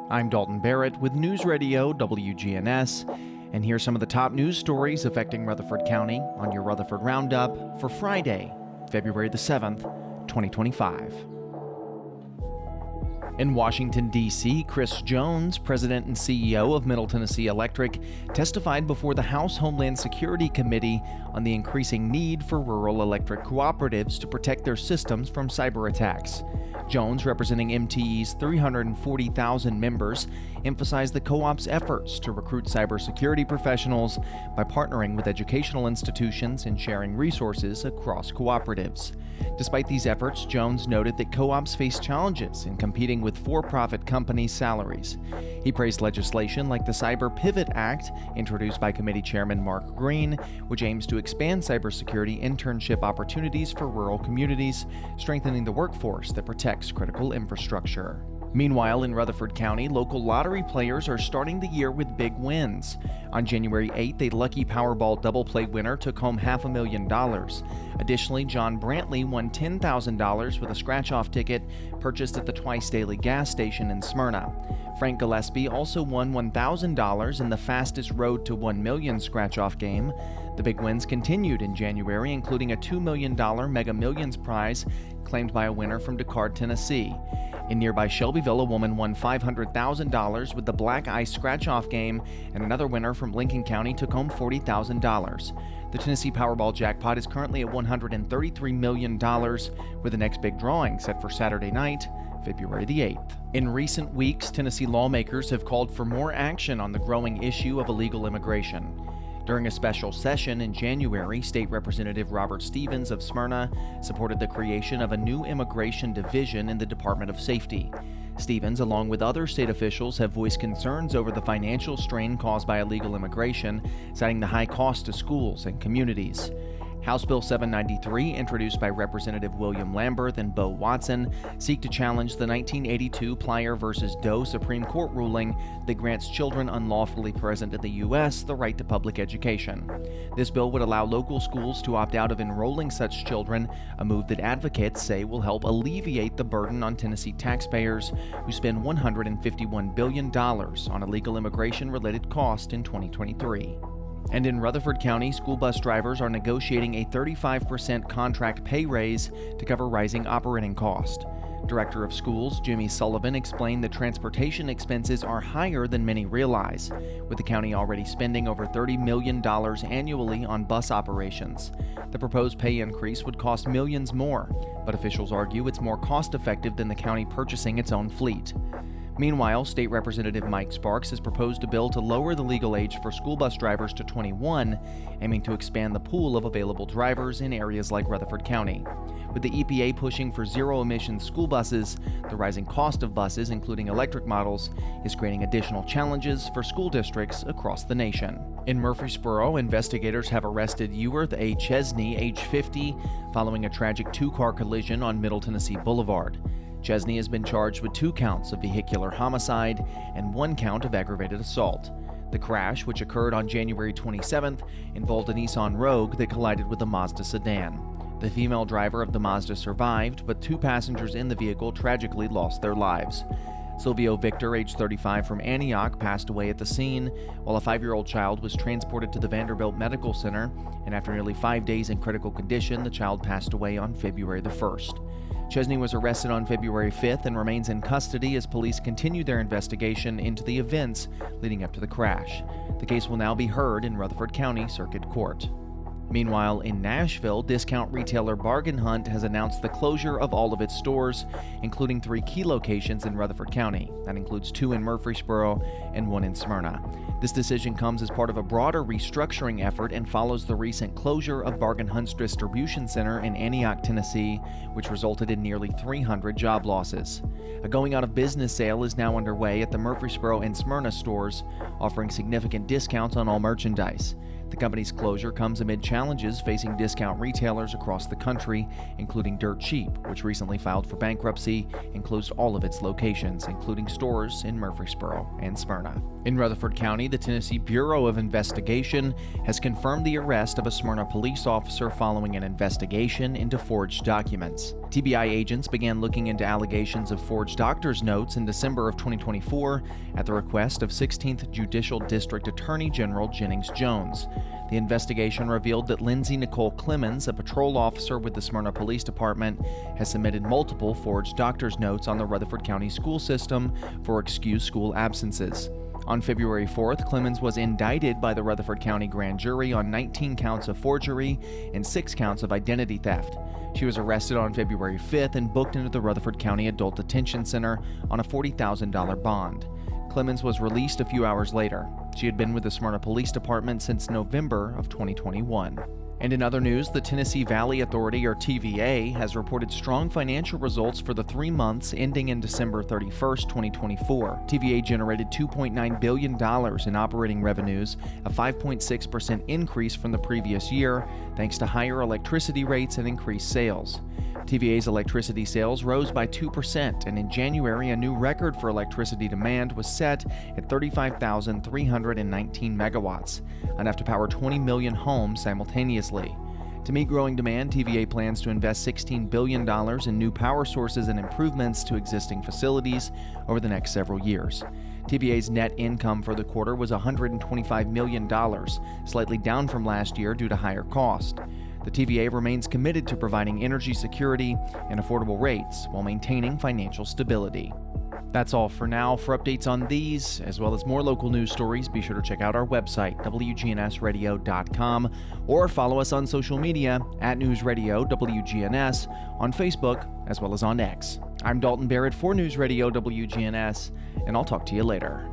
I'm Dalton Barrett with News Radio WGNS, and here's some of the top news stories affecting Rutherford County on your Rutherford Roundup for Friday, February the 7th, 2025. In Washington, D.C., Chris Jones, president and CEO of Middle Tennessee Electric, testified before the House Homeland Security Committee on the increasing need for rural electric cooperatives to protect their systems from cyber attacks. Jones, representing MTE's 340,000 members, emphasized the co-op's efforts to recruit cybersecurity professionals by partnering with educational institutions and sharing resources across cooperatives. Despite these efforts, Jones noted that co-ops face challenges in competing with for-profit companies' salaries. He praised legislation like the Cyber Pivot Act, introduced by Committee Chairman Mark Green, which aims to expand cybersecurity internship opportunities for rural communities, strengthening the workforce that protects critical infrastructure. Meanwhile, in Rutherford County, local lottery players are starting the year with big wins. On January 8th, a lucky Powerball double play winner took home $500,000. Additionally, John Brantley won $10,000 with a scratch-off ticket purchased at the Twice Daily gas station in Smyrna. Frank Gillespie also won $1,000 in the Fastest Road to 1 Million scratch-off game. The big wins continued in January, including a $2 million Mega Millions prize claimed by a winner from Descartes, Tennessee. In nearby Shelbyville, a woman won $500,000 with the Black Ice scratch-off game, and another winner from Lincoln County took home $40,000. The Tennessee Powerball jackpot is currently at $133 million, with the next big drawing set for Saturday night, February the 8th. In recent weeks, Tennessee lawmakers have called for more action on the growing issue of illegal immigration. During a special session in January, State Representative Robert Stevens of Smyrna supported the creation of a new immigration division in the Department of Safety. Stevens, along with other state officials, have voiced concerns over the financial strain caused by illegal immigration, citing the high cost to schools and communities. House Bill 793, introduced by Representative William Lamberth and Bo Watson, seek to challenge the 1982 Plyer v. Doe Supreme Court ruling that grants children unlawfully present in the U.S. the right to public education. This bill would allow local schools to opt out of enrolling such children, a move that advocates say will help alleviate the burden on Tennessee taxpayers, who spend $151 billion on illegal immigration-related costs in 2023. And in Rutherford County, school bus drivers are negotiating a 35% contract pay raise to cover rising operating costs. Director of Schools Jimmy Sullivan explained that transportation expenses are higher than many realize, with the county already spending over $30 million annually on bus operations. The proposed pay increase would cost millions more, but officials argue it's more cost-effective than the county purchasing its own fleet. Meanwhile, State Representative Mike Sparks has proposed a bill to lower the legal age for school bus drivers to 21, aiming to expand the pool of available drivers in areas like Rutherford County. With the EPA pushing for zero-emission school buses, the rising cost of buses, including electric models, is creating additional challenges for school districts across the nation. In Murfreesboro, investigators have arrested Eworth A. Chesney, age 50, following a tragic two-car collision on Middle Tennessee Boulevard. Chesney has been charged with 2 counts of vehicular homicide and 1 count of aggravated assault. The crash, which occurred on January 27th, involved a Nissan Rogue that collided with a Mazda sedan. The female driver of the Mazda survived, but 2 passengers in the vehicle tragically lost their lives. Silvio Victor, age 35, from Antioch, passed away at the scene, while a 5-year-old child was transported to the Vanderbilt Medical Center, and after nearly 5 days in critical condition, the child passed away on February the 1st. Chesney was arrested on February 5th and remains in custody as police continue their investigation into the events leading up to the crash. The case will now be heard in Rutherford County Circuit Court. Meanwhile, in Nashville, discount retailer Bargain Hunt has announced the closure of all of its stores, including 3 key locations in Rutherford County. That includes 2 in Murfreesboro and 1 in Smyrna. This decision comes as part of a broader restructuring effort and follows the recent closure of Bargain Hunt's distribution center in Antioch, Tennessee, which resulted in nearly 300 job losses. A going out of business sale is now underway at the Murfreesboro and Smyrna stores, offering significant discounts on all merchandise. The company's closure comes amid challenges facing discount retailers across the country, including Dirt Cheap, which recently filed for bankruptcy and closed all of its locations, including stores in Murfreesboro and Smyrna. In Rutherford County, the Tennessee Bureau of Investigation has confirmed the arrest of a Smyrna police officer following an investigation into forged documents. TBI agents began looking into allegations of forged doctor's notes in December of 2024 at the request of 16th Judicial District Attorney General Jennings Jones. The investigation revealed that Lindsay Nicole Clemens, a patrol officer with the Smyrna Police Department, has submitted multiple forged doctor's notes on the Rutherford County school system for excused school absences. On February 4th, Clemens was indicted by the Rutherford County Grand Jury on 19 counts of forgery and 6 counts of identity theft. She was arrested on February 5th and booked into the Rutherford County Adult Detention Center on a $40,000 bond. Clemens was released a few hours later. She had been with the Smyrna Police Department since November of 2021. And in other news, the Tennessee Valley Authority, or TVA, has reported strong financial results for the 3 months ending in December 31st, 2024. TVA generated $2.9 billion in operating revenues, a 5.6% increase from the previous year, thanks to higher electricity rates and increased sales. TVA's electricity sales rose by 2%, and in January, a new record for electricity demand was set at 35,319 megawatts, enough to power 20 million homes simultaneously. To meet growing demand, TVA plans to invest $16 billion in new power sources and improvements to existing facilities over the next several years. TVA's net income for the quarter was $125 million, slightly down from last year due to higher cost. The TVA remains committed to providing energy security and affordable rates while maintaining financial stability. That's all for now. For updates on these, as well as more local news stories, be sure to check out our website, WGNSradio.com, or follow us on social media at News Radio WGNS on Facebook, as well as on X. I'm Dalton Barrett for News Radio WGNS, and I'll talk to you later.